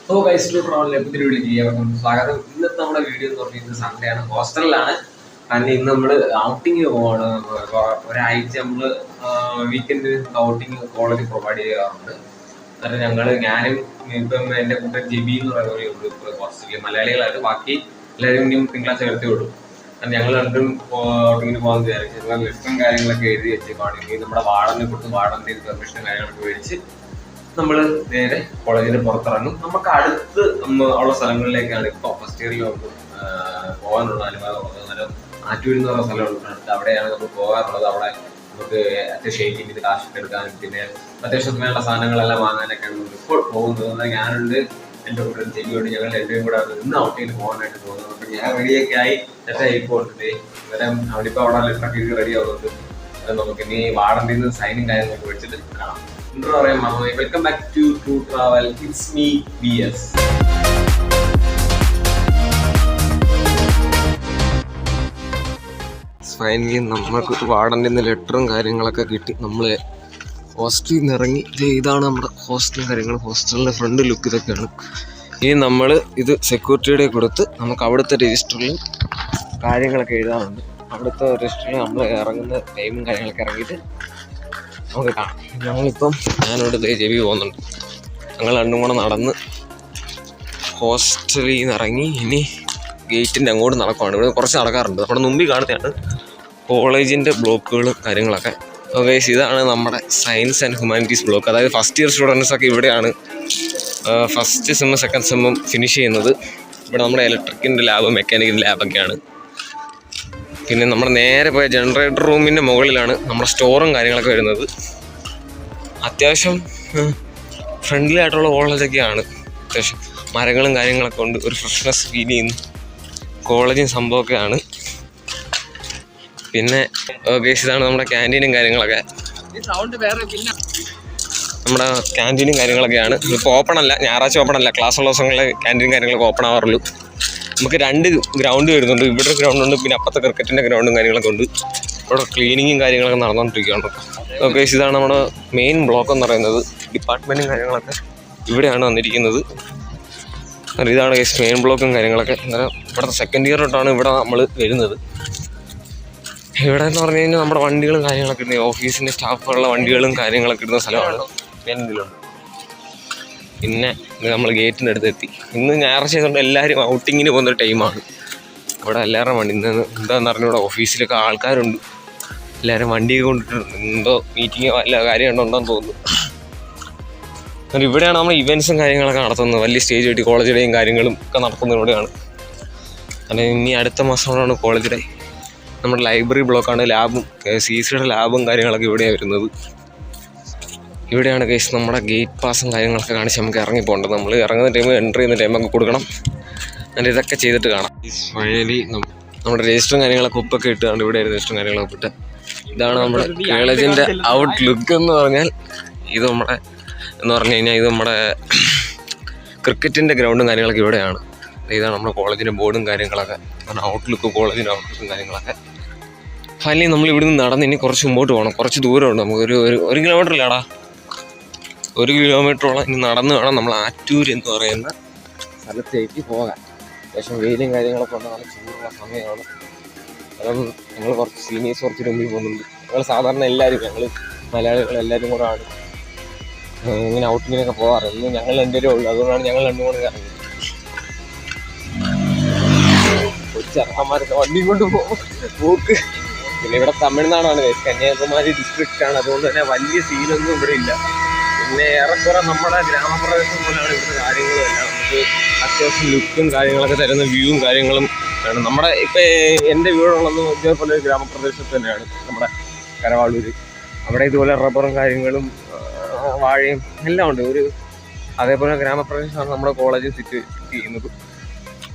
So guys to travel പുതിയൊരു video ചെയ്യാം സ്വാഗതം. ഇന്നത്തെ നമ്മുടെ വീഡിയോ എന്ന് പറഞ്ഞാൽ സൺഡേ ആണ്, ഹോസ്റ്റലിലാണ്. കാരണം ഇന്ന് നമ്മൾ ഔട്ടിങ് പോവാണ്. ഒരാഴ്ച നമ്മൾ വീക്കെൻഡ് ഔട്ടിങ് കോളേജ് പ്രൊവൈഡ് ചെയ്യാറുണ്ട്. എന്നിട്ട് ഞാനും ഇപ്പം എൻ്റെ കൂട്ടം ജിബി എന്ന് പറയുന്ന ഒരു ഹോസ്റ്റലിൽ മലയാളികളായിട്ട്, ബാക്കി എല്ലാവരും ഇനിയും തിങ്കളാഴ്ച എടുത്തേ വിടും. ഞങ്ങൾ രണ്ടും ഔട്ടിങ്ങിന് പോകാൻ വിചാരിച്ചു. ലിസ്റ്റും കാര്യങ്ങളൊക്കെ എഴുതി വെച്ചേക്കാണെങ്കിൽ നമ്മുടെ വാർഡനെ കൊടുത്ത് വാർഡൻ്റെ പെർമിഷനും കാര്യങ്ങളൊക്കെ മേടിച്ച് നമ്മൾ നേരെ കോളേജിന് പുറത്തിറങ്ങും. നമുക്ക് അടുത്ത് ഉള്ള സ്ഥലങ്ങളിലേക്കാണ് ഇപ്പോൾ ഫസ്റ്റ് ഇയറിൽ നമുക്ക് പോകാനുള്ള അനുവാദമുള്ളത്. അന്നേരം ആറ്റൂർ എന്ന് പറയുന്ന സ്ഥലമുണ്ട് അടുത്ത്, അവിടെയാണ് നമ്മൾ പോകാറുള്ളത്. അവിടെ നമുക്ക് അത്യാവശ്യം ഇത് കാശൊക്കെ എടുക്കാനും പിന്നെ അത്യാവശ്യം വേണ്ട സാധനങ്ങളെല്ലാം വാങ്ങാനൊക്കെയാണ് നമ്മൾ ഇപ്പോൾ പോകുന്നത്. ഞാനുണ്ട്, എൻ്റെ കൂടെ ചെല്ലിയോണ്ട് ഞങ്ങൾ രണ്ടുപേരും കൂടെ ഇന്ന് ഔട്ടിങ്ങിന് പോകാനായിട്ട് പോകുന്നത്. അപ്പം ഞാൻ റെഡിയൊക്കെ ആയി സെറ്റായി പോകുന്നുണ്ട്. അന്നേരം അവിടെ ലെറ്ററൊക്കെ ഇത് റെഡി ആവുന്നുണ്ട്. നമുക്ക് ഇനി വാർഡൻ്റെ നിന്ന് സൈനും കാര്യങ്ങളൊക്കെ മേടിച്ചിട്ട് കാണാം. Welcome back to true travel. It's me BS. Finally നമുക്ക് വാർഡൻ്റെ നിന്ന് ലെറ്ററും കാര്യങ്ങളൊക്കെ കിട്ടി. നമ്മൾ ഹോസ്റ്റലിൽ നിന്ന് ഇറങ്ങി. ഇതാണ് നമ്മുടെ ഹോസ്റ്റലും കാര്യങ്ങളും. ഹോസ്റ്റലിൻ്റെ ഫ്രണ്ട് ലുക്ക് ഇതൊക്കെയാണ്. ഇനി നമ്മൾ ഇത് സെക്യൂരിറ്റിയുടെ കൊടുത്ത് നമുക്ക് അവിടുത്തെ രജിസ്റ്ററിൽ കാര്യങ്ങളൊക്കെ എഴുതാറുണ്ട്. അവിടുത്തെ രജിസ്റ്ററിൽ നമ്മൾ ഇറങ്ങുന്ന ടൈമും കാര്യങ്ങളൊക്കെ ഇറങ്ങിയിട്ട് നമുക്ക് കാണാം. ഞാനിവിടെ ജെബി പോകുന്നുണ്ട്. ഞങ്ങൾ രണ്ടും കൂടെ നടന്ന് ഹോസ്റ്റലിൽ നിന്ന് ഇറങ്ങി ഇനി ഗേറ്റിൻ്റെ അങ്ങോട്ട് നടക്കുവാണ്. ഇവിടെ കുറച്ച് നടക്കാറുണ്ട്. നമ്മുടെ മുമ്പിൽ കാണുന്നതാണ് കോളേജിൻ്റെ ബ്ലോക്കുകളും കാര്യങ്ങളൊക്കെ. ഓക്കെ, ഇതാണ് നമ്മുടെ സയൻസ് ആൻഡ് ഹ്യൂമാനിറ്റീസ് ബ്ലോക്ക്. അതായത് ഫസ്റ്റ് ഇയർ സ്റ്റുഡൻസൊക്കെ ഇവിടെയാണ് ഫസ്റ്റ് സെമ്മും സെക്കൻഡ് സെമ്മും ഫിനിഷ് ചെയ്യുന്നത്. ഇവിടെ നമ്മുടെ ഇലക്ട്രിക്കിൻ്റെ ലാബ്, മെക്കാനിക്കിൻ്റെ ലാബൊക്കെയാണ്. പിന്നെ നമ്മുടെ നേരെ പോയ ജനറേറ്റർ റൂമിൻ്റെ മുകളിലാണ് നമ്മുടെ സ്റ്റോറും കാര്യങ്ങളൊക്കെ വരുന്നത്. അത്യാവശ്യം ഫ്രണ്ട്ലി ആയിട്ടുള്ള കോളേജൊക്കെയാണ്. അത്യാവശ്യം മരങ്ങളും കാര്യങ്ങളൊക്കെ ഉണ്ട്. ഒരു ഫ്രഷ്നെസ് ഫീൽ ചെയ്യുന്ന കോളേജും സംഭവമൊക്കെയാണ്. പിന്നെ ഇതാണ് നമ്മുടെ ക്യാൻറ്റീനും കാര്യങ്ങളൊക്കെ. നമ്മുടെ ക്യാൻറ്റീനും കാര്യങ്ങളൊക്കെയാണ്. ഇപ്പോൾ ഓപ്പൺ അല്ല, ഞായറാഴ്ച ഓപ്പൺ അല്ല. ക്ലാസ്സുള്ള ദിവസങ്ങളിൽ ക്യാൻറ്റീനും കാര്യങ്ങളൊക്കെ ഓപ്പൺ ആവാറുള്ളൂ. നമുക്ക് 2 ഗ്രൗണ്ട് വരുന്നുണ്ട്. ഇവിടെ ഒരു ഗ്രൗണ്ടുണ്ട്, പിന്നെ അപ്പുറത്തെ ക്രിക്കറ്റിൻ്റെ ഗ്രൗണ്ടും കാര്യങ്ങളൊക്കെ ഉണ്ട്. ഇവിടെ ക്ലീനിങ്ങും കാര്യങ്ങളൊക്കെ നടന്നുകൊണ്ടിരിക്കുകയാണ്. ഓക്കെ, ഇതാണ് നമ്മുടെ മെയിൻ ബ്ലോക്ക് എന്ന് പറയുന്നത്. ഡിപ്പാർട്ട്മെൻറ്റും കാര്യങ്ങളൊക്കെ ഇവിടെയാണ് വന്നിരിക്കുന്നത്. ഇതാണ് മെയിൻ ബ്ലോക്കും കാര്യങ്ങളൊക്കെ. അന്നേരം ഇവിടുത്തെ സെക്കൻഡ് ഇയർ തൊട്ടാണ് ഇവിടെ നമ്മൾ വരുന്നത്. ഇവിടെ എന്ന് പറഞ്ഞു കഴിഞ്ഞാൽ നമ്മുടെ വണ്ടികളും കാര്യങ്ങളൊക്കെ ഇടുന്ന, ഓഫീസിൻ്റെ സ്റ്റാഫുകളുടെ വണ്ടികളും കാര്യങ്ങളൊക്കെ ഇടുന്ന സ്ഥലമാണ് മെയിനിലുണ്ട്. പിന്നെ നമ്മൾ ഗേറ്റിൻ്റെ അടുത്തെത്തി. ഇന്ന് ഞായറാഴ്ച ചെയ്തുകൊണ്ട് എല്ലാവരും ഔട്ടിങ്ങിന് പോകുന്നൊരു ടൈമാണ്. ഇവിടെ എല്ലാവരും വണ്ടി എന്താണെന്ന് പറഞ്ഞാൽ ഇവിടെ ഓഫീസിലൊക്കെ ആൾക്കാരുണ്ട്. എല്ലാവരും വണ്ടിയൊക്കെ കൊണ്ടിട്ടുണ്ട്. എന്തോ മീറ്റിങ്ങോ വല്ല കാര്യം ഉണ്ടോന്ന് തോന്നുന്നു. ഇവിടെയാണ് നമ്മൾ ഇവൻറ്റ്സും കാര്യങ്ങളൊക്കെ നടത്തുന്നത്. വലിയ സ്റ്റേജ് കെട്ടി കോളേജ് ഡേയും കാര്യങ്ങളും ഒക്കെ നടത്തുന്നത് ഇവിടെയാണ്. കാരണം ഇനി അടുത്ത മാസമാണ് കോളേജ് ഡേ. നമ്മുടെ ലൈബ്രറി ബ്ലോക്കാണ്. ലാബും CCയുടെ ലാബും കാര്യങ്ങളൊക്കെ ഇവിടെയാണ് വരുന്നത്. ഇവിടെയാണ് കേസ് നമ്മുടെ ഗേറ്റ് പാസും കാര്യങ്ങളൊക്കെ കാണിച്ച് നമുക്ക് ഇറങ്ങിപ്പോകേണ്ടത്. നമ്മൾ ഇറങ്ങുന്ന ടൈം, എൻട്രി ചെയ്യുന്ന ടൈമൊക്കെ കൊടുക്കണം. എന്നിട്ട് ഇതൊക്കെ ചെയ്തിട്ട് കാണാം. ഫൈനലി നമ്മുടെ രജിസ്റ്ററും കാര്യങ്ങളൊക്കെ ഉപ്പൊക്കെ ഇട്ടാണ് ഇവിടെ രജിസ്റ്ററും കാര്യങ്ങളൊക്കെ ഇട്ട്. ഇതാണ് നമ്മുടെ കോളേജിൻ്റെ ഔട്ട് ലുക്ക് എന്ന് പറഞ്ഞാൽ. ഇത് നമ്മുടെ എന്ന് പറഞ്ഞു കഴിഞ്ഞാൽ ഇത് നമ്മുടെ ക്രിക്കറ്റിൻ്റെ ഗ്രൗണ്ടും കാര്യങ്ങളൊക്കെ ഇവിടെയാണ്. ഇതാണ് നമ്മുടെ കോളേജിൻ്റെ ബോർഡും കാര്യങ്ങളൊക്കെ. കാരണം ഔട്ട് ലുക്ക്, കോളേജിൻ്റെ ഔട്ട് ലുക്കും കാര്യങ്ങളൊക്കെ. ഫൈനലി നമ്മൾ ഇവിടുന്ന് നടന്ന് ഇനി കുറച്ച് മുമ്പോട്ട് പോകണം. കുറച്ച് ദൂരമുണ്ട്. നമുക്ക് ഒരു കിലോമീറ്ററിലാടാ, 1 കിലോമീറ്ററോളം ഇനി നടന്ന് വേണം നമ്മൾ ആറ്റൂർ എന്ന് പറയുന്ന സ്ഥലത്തേക്ക് പോകാൻ. അത്യാവശ്യം വെയിലും കാര്യങ്ങളൊക്കെ ഉണ്ട്. നല്ല ചൂടുള്ള സമയമാണ്. അതും ഞങ്ങൾ കുറച്ച് സീനിയേഴ്സ് കുറച്ച് മുമ്പിൽ പോകുന്നുണ്ട്. ഞങ്ങൾ സാധാരണ ഞങ്ങൾ മലയാളികൾ എല്ലാവരും കൂടെ ആണ് ഇങ്ങനെ ഔട്ടിങ്ങിനൊക്കെ പോകാറ്. ഇന്ന് ഞങ്ങൾ രണ്ടുപേരേ ഉള്ളൂ. അതുകൊണ്ടാണ് ഞങ്ങൾ രണ്ടും കൂടെ ഇറങ്ങി. കൊച്ചറക്കന്മാരൊക്കെ വണ്ടി കൊണ്ട് പോക്ക്. പിന്നെ ഇവിടെ തമിഴ്നാടാണ്, കന്യാകുമാരി ഡിസ്ട്രിക്റ്റാണ്. അതുകൊണ്ട് തന്നെ വലിയ സീനൊന്നും ഇവിടെ ഇല്ല. പിന്നെ ഏറെക്കുറെ നമ്മുടെ ഗ്രാമപ്രദേശം പോലെയാണ് ഇവിടുത്തെ കാര്യങ്ങളും എല്ലാം. നമുക്ക് അത്യാവശ്യം ലുക്കും കാര്യങ്ങളൊക്കെ തരുന്ന വ്യൂവും കാര്യങ്ങളും ആണ്. നമ്മുടെ ഇപ്പം എൻ്റെ വീടുള്ളതും ഇതേപോലെ ഒരു ഗ്രാമപ്രദേശത്ത് തന്നെയാണ്, നമ്മുടെ കരവാളൂർ. അവിടെ ഇതുപോലെ റബ്ബറും കാര്യങ്ങളും വാഴയും എല്ലാം ഉണ്ട്. അതേപോലെ ഗ്രാമപ്രദേശമാണ് നമ്മുടെ കോളേജ് സിറ്റ് ചെയ്യുന്നത്.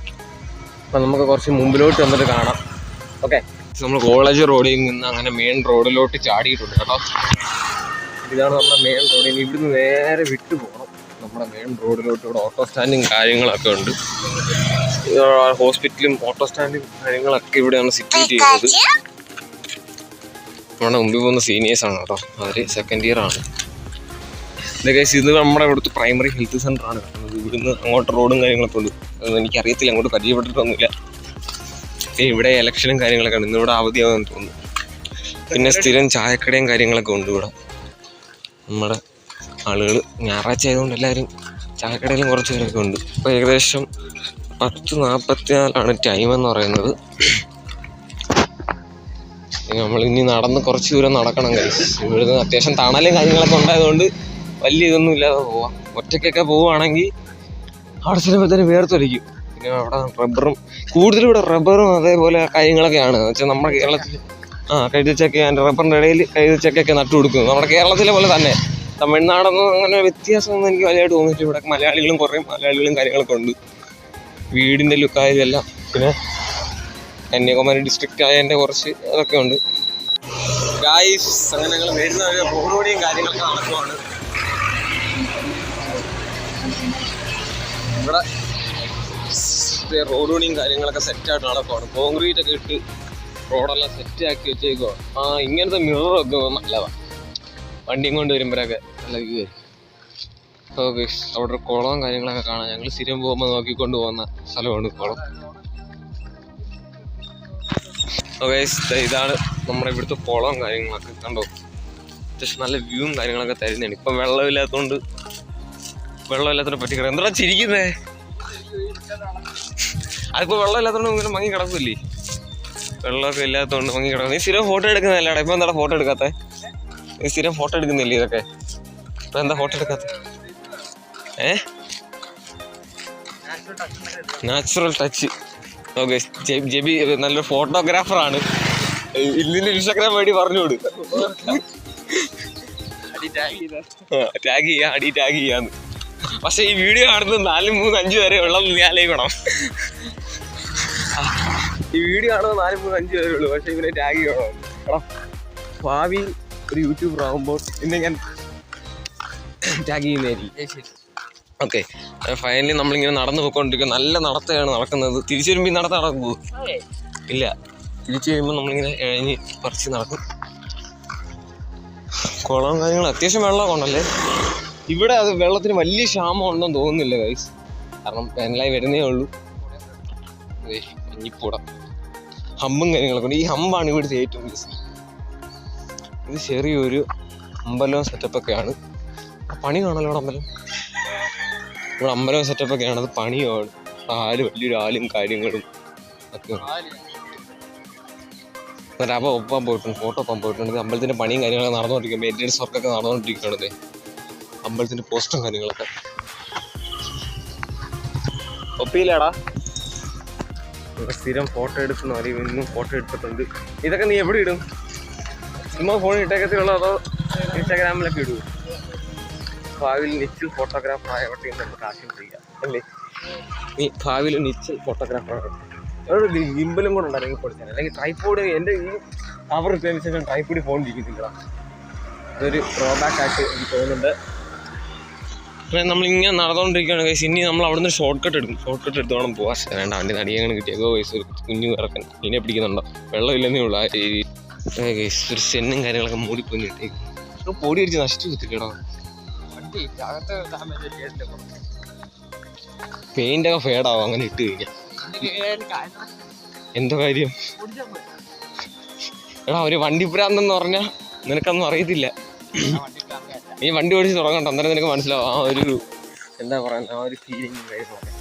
അപ്പം നമുക്ക് കുറച്ച് മുമ്പിലോട്ട് വന്നിട്ട് കാണാം. ഓക്കെ, നമ്മൾ കോളേജ് റോഡിൽ നിന്ന് അങ്ങനെ മെയിൻ റോഡിലോട്ട് ചാടിയിട്ടുണ്ട് കേട്ടോ. ഇതാണ് നമ്മുടെ മെയിൻ റോഡ്. ഇനി ഇവിടുന്ന് നേരെ വിട്ടു പോകണം നമ്മുടെ മെയിൻ റോഡിലോട്ട്. ഇവിടെ ഓട്ടോ സ്റ്റാൻഡും കാര്യങ്ങളൊക്കെ ഉണ്ട്. ഹോസ്പിറ്റലും ഓട്ടോ സ്റ്റാൻഡും കാര്യങ്ങളൊക്കെ ഇവിടെയാണ് സിറ്റുവേറ്റ് ചെയ്യുന്നത്. നമ്മുടെ മുമ്പിൽ പോകുന്ന സീനിയേഴ്സാണ് കേട്ടോ. അവർ സെക്കൻഡ് ഇയർ ആണ്. ഇതൊക്കെ ഇത് നമ്മുടെ ഇവിടുത്തെ പ്രൈമറി ഹെൽത്ത് സെൻ്ററാണ് കിട്ടുന്നത്. ഇവിടുന്ന് അങ്ങോട്ട് റോഡും കാര്യങ്ങളൊക്കെ ഉണ്ട്. എനിക്കറിയത്തില്ല, അങ്ങോട്ട് പരിചയപ്പെട്ടിട്ടൊന്നുമില്ല. ഇവിടെ ഇലക്ഷനും കാര്യങ്ങളൊക്കെ ഉണ്ട്. ഇന്നിവിടെ അവധിയാകുമെന്ന് തോന്നുന്നു. പിന്നെ സ്ഥിരം ചായക്കടയും കാര്യങ്ങളൊക്കെ ഉണ്ട് ഇവിടെ. നമ്മുടെ ആളുകൾ ഞായറാഴ്ച ആയതുകൊണ്ട് എല്ലാവരും ചായക്കടയിലും കുറച്ച് പേരൊക്കെ ഉണ്ട്. ഇപ്പോൾ ഏകദേശം 10:44 ടൈം എന്ന് പറയുന്നത്. നമ്മളിനി നടന്ന് കുറച്ച് ദൂരം നടക്കണം കഴിച്ച്. ഇവിടുന്ന് അത്യാവശ്യം തണലും കാര്യങ്ങളൊക്കെ ഉണ്ടായതുകൊണ്ട് വലിയ ഇതൊന്നും ഇല്ലാതെ പോവാം. ഒറ്റയ്ക്കൊക്കെ പോവുകയാണെങ്കിൽ അവിടെ ചെല്ലുമ്പോഴത്തേനും വേർത്തൊലിക്കും. പിന്നെ അവിടെ റബ്ബറും കൂടുതലും ഇവിടെ റബ്ബറും അതേപോലെ കാര്യങ്ങളൊക്കെയാണ്. എന്ന് വെച്ചാൽ നമ്മുടെ കേരളത്തിൽ കൈതച്ചക്ക അതിൻ്റെ റബ്ബറിൻ്റെ ഇടയിൽ കൈതച്ചക്കയൊക്കെ നട്ടു കൊടുക്കും. നമ്മുടെ കേരളത്തിലെ പോലെ തന്നെ. തമിഴ്നാടൊന്നും അങ്ങനെ വ്യത്യാസമൊന്നും എനിക്ക് വലിയതായിട്ട് തോന്നിയിട്ട്. ഇവിടെ മലയാളികളും കുറേ മലയാളികളും കാര്യങ്ങളൊക്കെ ഉണ്ട്. വീടിൻ്റെ ലുക്കായാലും എല്ലാം. പിന്നെ കന്യാകുമാരി ഡിസ്ട്രിക്റ്റ് ആയതിൻ്റെ കുറച്ച് അതൊക്കെ ഉണ്ട്. ഗായ്സ് അങ്ങനെ ഞങ്ങൾ വരുന്ന ഒരു റോഡ് പണിയും കാര്യങ്ങളൊക്കെ നടക്കുവാണ്. ഇവിടെ റോഡ് പണിയും കാര്യങ്ങളൊക്കെ സെറ്റായിട്ട് നടക്കുവാണ്. കോൺക്രീറ്റ് ഒക്കെ ഇട്ട് റോഡെല്ലാം സെറ്റാക്കി വെച്ചേക്കുവാ. ഇങ്ങനത്തെ മിററൊക്കെ നല്ലതാണ്. വണ്ടിയും കൊണ്ട് വരുമ്പോഴൊക്കെ നല്ല വ്യൂ ആയിരിക്കും. ഓക്കെ, അവിടെ ഒരു കുളവും കാര്യങ്ങളൊക്കെ കാണാം. ഞങ്ങൾ സ്ഥിരം പോകുമ്പോൾ നോക്കിക്കൊണ്ട് പോകുന്ന സ്ഥലമാണ് കുളം. ഓക്കെ, ഇതാണ് നമ്മുടെ ഇവിടുത്തെ കുളവും കാര്യങ്ങളൊക്കെ. കണ്ടോ, അത്യാവശ്യം നല്ല വ്യൂവും കാര്യങ്ങളൊക്കെ തരുന്നതാണ്. ഇപ്പം വെള്ളമില്ലാത്തതുകൊണ്ട് പറ്റിക്കിടക്കും. എന്താ ചിരിക്കുന്നേ? അതിപ്പോൾ വെള്ളമില്ലാത്തതുകൊണ്ട് ഇങ്ങനെ മങ്ങി കിടക്കില്ലേ? വെള്ളമൊക്കെ ഇല്ലാത്തതുകൊണ്ട് മങ്ങി കിടക്കും. നീ സ്ഥിരം ഫോട്ടോ എടുക്കുന്നതല്ലേടാ? ഇപ്പം എന്താ ഫോട്ടോ എടുക്കാത്തത്? നീ സ്ഥിരം ഫോട്ടോ എടുക്കുന്നില്ലേ ഇതൊക്കെ? ഇപ്പം എന്താ ഫോട്ടോ എടുക്കാത്ത? Natural touch. ഓക്കെ, ജെബി നല്ലൊരു ഫോട്ടോഗ്രാഫറാണ്. ഇതിൻ്റെ ഇൻസ്റ്റാഗ്രാം വഴി പറഞ്ഞുകൊടു. ടാഗ് ചെയ്യാന്ന്. പക്ഷെ ഈ വീഡിയോ കാണുന്നത് 4, 3, 5 വരെ ഉള്ളത് നീ ആലോചിക്കണം. ഈ വീഡിയോ കാണുന്നത് 4, 3, 5 വരെ ഉള്ളൂ. പക്ഷെ ഇവരെ ടാഗ് ചെയ്യണം. ഭാവിയിൽ ഒരു യൂട്യൂബർ ആകുമ്പോൾ പിന്നെ ഞാൻ ടാഗ് ചെയ്യുന്നതായിരിക്കും. ഓക്കെ, ഫൈനലി നമ്മളിങ്ങനെ നടന്നു പോയിക്കൊണ്ടിരിക്കുക. നല്ല നടത്തയാണ് നടക്കുന്നത്. തിരിച്ചു വരുമ്പോൾ ഈ നടത്ത നടക്കുമോ? ഇല്ല, തിരിച്ചു വരുമ്പോൾ നമ്മളിങ്ങനെ ഇഴഞ്ഞ് പറിച്ച് നടക്കും. കുളവും കാര്യങ്ങളും അത്യാവശ്യം വെള്ളമൊക്കെ ഉണ്ടല്ലേ ഇവിടെ. അത് വെള്ളത്തിന് വലിയ ക്ഷാമം ഉണ്ടെന്ന് തോന്നുന്നില്ല ഗൈസ്. കാരണം വേനലായി വരുന്നേ ഉള്ളൂ. ഇനിയിപ്പൂട ഹമ്പും കാര്യങ്ങളൊക്കെ ഉണ്ട്. ഈ ഹമ്പാണ് ഇവിടുത്തെ ഏറ്റവും രസം. ഇത് ചെറിയൊരു അമ്പലവും സെറ്റപ്പൊക്കെയാണ്. പണി കാണല്ലോ ഇവിടെ അമ്പലം. ഇവിടെ അമ്പലവും സെറ്റപ്പൊക്കെയാണ്. അത് പണിയാണ്. വലിയൊരു ആലും കാര്യങ്ങളും ഒക്കെ. എന്നിട്ട് അപ്പോൾ ഒപ്പാൻ പോയിട്ടുണ്ട്, ഫോട്ടോ ഒപ്പാൻ പോയിട്ടുണ്ട്. അമ്പലത്തിൻ്റെ പണിയും കാര്യങ്ങളൊക്കെ നടന്നുകൊണ്ടിരിക്കും. മെയിൻ്റെനൻസ് വർക്കൊക്കെ നടന്നുകൊണ്ടിരിക്കുകയാണത്. അമ്പലത്തിൻ്റെ പോസ്റ്ററും കാര്യങ്ങളൊക്കെ ഒപ്പിയില്ലേടാ? ഇവിടെ സ്ഥിരം ഫോട്ടോ എടുക്കുന്ന അറിയും. ഇന്നും ഫോട്ടോ എടുത്തിട്ടുണ്ട്. ഇതൊക്കെ നീ എവിടെ ഇടും? ചുമ്മാ ഫോണിൽ ഇട്ടേക്കത്തിലുള്ളൂ അതോ ഇൻസ്റ്റാഗ്രാമിലൊക്കെ ഇടുമോ? ഭാവിയിൽ നിച്ചിൽ ഫോട്ടോഗ്രാഫർ ആയവട്ടെ എന്ന് നമുക്ക് ആശയം ചെയ്യാം അല്ലേ? നീ ഭാവിയിൽ നിച്ചിൽ ഫോട്ടോഗ്രാഫർ ആകട്ടെ. ഒരു ഗിംബലും കൂടെ ഉണ്ടായിരുന്നു കൊടുക്കാൻ. അല്ലെങ്കിൽ ട്രൈപോഡ്. എൻ്റെ ഈ കവർ ഇട്ടതിന് ശേഷം ട്രൈപോഡ് ഫോൺ ഇരിക്കുന്നില്ല. അതൊരു ഡ്രോബാക്ക് ആയിട്ട് എനിക്ക് തോന്നുന്നുണ്ട്. പിന്നെ നമ്മളിങ്ങനെ നടന്നുകൊണ്ടിരിക്കുകയാണ് ഗൈസ്. ഇനി നമ്മൾ അവിടെ നിന്ന് ഷോർട്ട് കട്ട് എടുക്കും. ഷോർട്ട് കട്ട് എടുത്ത് വേണം പോകാൻ. വേണ്ട, വണ്ടി നടിയങ്ങനെ കിട്ടിയേക്കോ ഗൈസ്. ഒരു കുഞ്ഞു ഇറക്കാൻ ഇതിനെ പിടിക്കുന്നുണ്ടോ? വെള്ളമില്ലെന്നേ ഉള്ളൂ ആ രീതി ഗൈസ്. ഒരു സെന്നും കാര്യങ്ങളൊക്കെ മൂടിപ്പോയി ഇട്ടേക്കും. പൊടി അടിച്ച് നശിച്ചു കുത്തിക്കടോ. പെയിൻ്റൊക്കെ ഫേഡാവും അങ്ങനെ ഇട്ട് കഴിഞ്ഞാൽ. എന്തോ കാര്യം എടാ, ഒരു വണ്ടിപ്പുരാന്തെന്ന് പറഞ്ഞാൽ നിനക്കൊന്നും അറിയത്തില്ല. നീ വണ്ടി ഓടിച്ച് തുടങ്ങണ്ട, അന്നേരം നിനക്ക് മനസ്സിലാവും ആ ഒരു എന്താ പറയുക, ആ ഒരു ഫീലിംഗ് കാര്യങ്ങളൊക്കെ.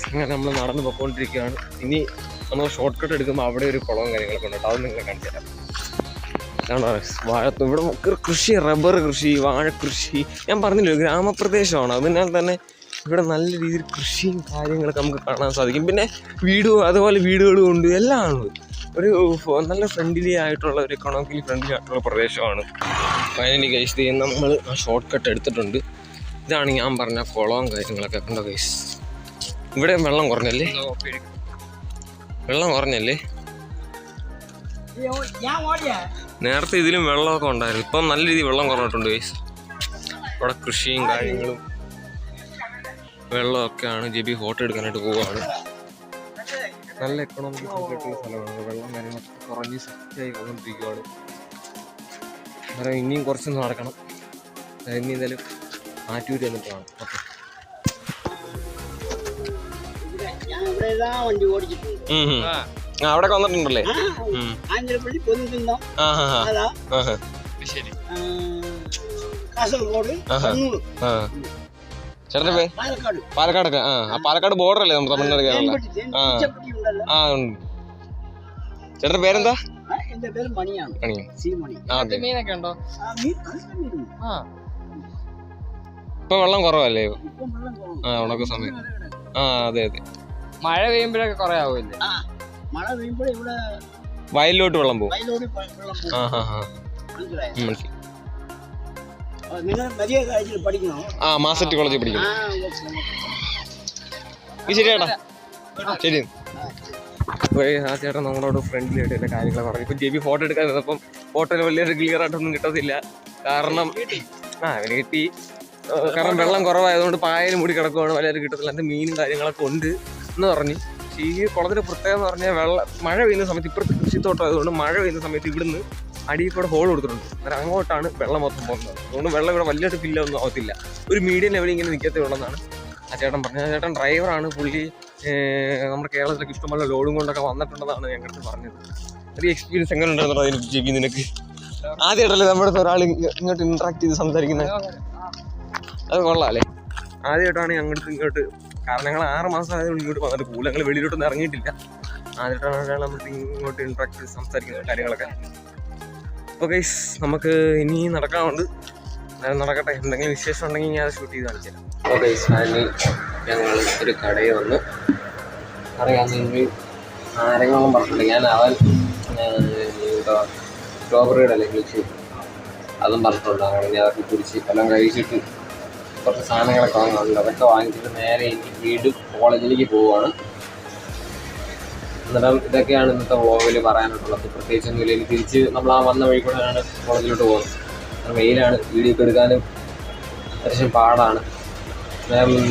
അങ്ങനെ നമ്മൾ നടന്ന് പോയിക്കൊണ്ടിരിക്കുകയാണ്. ഇനി നമ്മൾ ഷോർട്ട് കട്ട് എടുക്കുമ്പോൾ അവിടെ ഒരു കുളവും കാര്യങ്ങളൊക്കെ ഉണ്ട്. അത് നിങ്ങളെ കാണിച്ചു തരാം. ഇവിടെ കൃഷി, റബ്ബർ കൃഷി, വാഴക്കൃഷി. ഞാൻ പറഞ്ഞില്ലേ, ഗ്രാമപ്രദേശമാണ്. അതിനാൽ തന്നെ ഇവിടെ നല്ല രീതിയിൽ കൃഷിയും കാര്യങ്ങളൊക്കെ നമുക്ക് കാണാൻ സാധിക്കും. പിന്നെ അതുപോലെ വീടുകളും ഉണ്ട്, എല്ലാം ഉണ്ട്. ഒരു നല്ല ഫ്രണ്ട്ലി ആയിട്ടുള്ള ഒരു എക്കണോമിക്കലി ഫ്രണ്ട്ലി ആയിട്ടുള്ള പ്രദേശമാണ്. ഫൈനലി ഗൈസ് നമ്മൾ ആ ഷോർട്ട് കട്ട് എടുത്തിട്ടുണ്ട്. ഇതാണ് ഞാൻ പറഞ്ഞ കുളവും കാര്യങ്ങളൊക്കെ. കണ്ടോ ഗൈസ്, ഇവിടെ വെള്ളം കുറഞ്ഞല്ലേ? നേരത്തെ ഇതിലും വെള്ളമൊക്കെ ഉണ്ടായിരുന്നു. ഇപ്പം നല്ല രീതിയിൽ വെള്ളം കുറഞ്ഞിട്ടുണ്ട് ഗൈസ്. ഇവിടെ കൃഷിയും കാര്യങ്ങളും വെള്ളമൊക്കെയാണ്. ജെബി ഫോട്ടോ എടുക്കാനായിട്ട് പോവുകയാണ്. നല്ല എക്കണോമിക് ആയിട്ടുള്ള സ്ഥലമാണ്. വെള്ളം കാര്യങ്ങളൊക്കെ കുറഞ്ഞ് സെറ്റായി കൊണ്ടിരിക്കുകയാണ്. അന്നേരം ഇനിയും കുറച്ചൊന്ന് നടക്കണം. ഇനി എന്തായാലും ആറ്റൂര് എന്നിട്ട് കാണാം. ഓക്കെ. അവിടെ വന്നിട്ടുണ്ടല്ലേ? ചേട്ടൻ്റെ പേര്? പാലക്കാടൊക്കെ. പാലക്കാട് ബോർഡർ അല്ലേ നമ്മുടെ തമിഴ്നാട് കേരള? ഉണ്ട്. ചേട്ടൻ്റെ പേരെന്താ? മീനൊക്കെ ഉണ്ടോ? ഇപ്പൊ വെള്ളം കുറവല്ലേ? ഉണക്ക സമയം. അതെ. മഴ പെയ്യുമ്പോഴൊക്കെ കുറെ ആവില്ലേ? വയലിലോട്ട് വെള്ളം പോകും. മാസറ്റ് കോളേജിൽ പഠിക്കുന്നു. ശരി ചേട്ടാ, ശരി. ആ ചേട്ടൻ നമ്മളോട് ഫ്രണ്ട്ലി ആയിട്ട് എല്ലാ കാര്യങ്ങളൊക്കെ പറഞ്ഞു. ഇപ്പം ജെബി ഫോട്ടോ എടുക്കാൻ നിന്നപ്പം ഫോട്ടോയിൽ വലിയൊരു ക്ലിയർ ആയിട്ടൊന്നും കിട്ടത്തില്ല. കാരണം അവന് കിട്ടി. കാരണം വെള്ളം കുറവായതുകൊണ്ട് പായൽ മൂടി കിടക്കുവാണ്, വലിയൊരു കിട്ടത്തില്ല. അതിൻ്റെ മീനും കാര്യങ്ങളൊക്കെ ഉണ്ട് എന്ന് പറഞ്ഞു. പക്ഷേ ഈ കുളത്തിൻ്റെ പ്രത്യേകത എന്ന് പറഞ്ഞാൽ മഴ പെയ്യുന്ന സമയത്ത്, ഇപ്പുറത്ത് കൃഷിത്തോട്ടം ആയതുകൊണ്ട് മഴ പെയ്യുന്ന സമയത്ത് ഇവിടുന്ന് അടിയിൽ കൂടെ ഹോൾ കൊടുത്തിട്ടുണ്ട്. അന്നേരം അങ്ങോട്ടാണ് വെള്ളം മൊത്തം പോകുന്നത്. അതുകൊണ്ട് വെള്ളം ഇവിടെ വലിയൊരു ഫില്ലൊന്നും ആവത്തില്ല. ഒരു മീഡിയം ലെവലിൽ ഇങ്ങനെ നിൽക്കത്തേ ഉള്ളതെന്നാണ് ആ ചേട്ടൻ പറഞ്ഞത്. ആ ചേട്ടൻ ഡ്രൈവറാണ്. പുള്ളി നമ്മുടെ കേരളത്തിലേക്ക് ഇഷ്ടംപോലെ ലോഡും കൊണ്ടൊക്കെ വന്നിട്ടുണ്ടെന്നാണ് ഞങ്ങൾക്ക് പറഞ്ഞത്. ഒരു എക്സ്പീരിയൻസ് എങ്ങനെ ഉണ്ടായിരുന്നു അതിന് ജെബി നിനക്ക്? ആദ്യമായിട്ടല്ലേ നമ്മുടെ ഒരാൾ ഇങ്ങോട്ട് ഇൻട്രാക്ട് ചെയ്ത് സംസാരിക്കുന്നത്? അത് കൊള്ളാം അല്ലേ? ആദ്യമായിട്ടാണ് അങ്ങോട്ട് ഇങ്ങോട്ട്, കാരണം ഞങ്ങൾ 6 മാസം ആയതുകൊണ്ട് ഇങ്ങോട്ട് വന്നിട്ട് പോലും ഞങ്ങൾ വെളിയിലോട്ടൊന്നും ഇറങ്ങിയിട്ടില്ല. ആദ്യമായിട്ടാണ് ഒരാൾ നമ്മൾ ഇങ്ങോട്ട് ഇൻട്രാക്ട് ചെയ്ത് സംസാരിക്കുന്ന കാര്യങ്ങളൊക്കെ. അപ്പോൾ ഗൈസ്, നമുക്ക് ഇനി നടക്കാറുണ്ട്. നടക്കട്ടെ. എന്തെങ്കിലും വിശേഷം ഉണ്ടെങ്കിൽ ഞാൻ അത് ഷൂട്ട് ചെയ്ത് കാണിച്ചു തരാം. അപ്പോൾ ഗൈസ്, ഫാമിലി ഞങ്ങൾ ഒരു കടയിൽ വന്ന് അറിയാമെങ്കിൽ ആരെങ്കിലും പറഞ്ഞിട്ടുണ്ട്. ഞാൻ അവൻ സ്ട്രോബെറിയുടെ അല്ലെങ്കിൽ അതും പറഞ്ഞിട്ടുണ്ട്. അങ്ങനെ അതൊക്കെ കുടിച്ച് എല്ലാം കഴിച്ചിട്ട് കുറച്ച് സാധനങ്ങളൊക്കെ വാങ്ങാറുണ്ട്. അതൊക്കെ വാങ്ങിച്ചിട്ട് നേരെ ഇനി വീണ്ടും കോളേജിലേക്ക് പോവുകയാണ്. അന്നേരം ഇതൊക്കെയാണ് ഇന്നത്തെ വ്ളോഗിൽ പറയാനുള്ളത്. പ്രത്യേകിച്ചൊന്നുമില്ല. ഇനി തിരിച്ച് നമ്മൾ ആ വന്ന വഴി കൂടെയാണ് കോളേജിലോട്ട് പോകുന്നത്. വെയിലാണ്, വീഡിയോ ഒക്കെ എടുക്കാനും അത്യാവശ്യം പാടാണ്.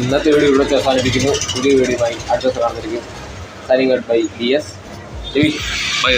ഇന്നത്തെ വീഡിയോ ഇവിടെ അവസാനിപ്പിക്കുന്നു. പുതിയ വീഡിയോയുമായി അടുത്ത ദിവസം കാണുന്നിരിക്കും. Signing out by DS. By.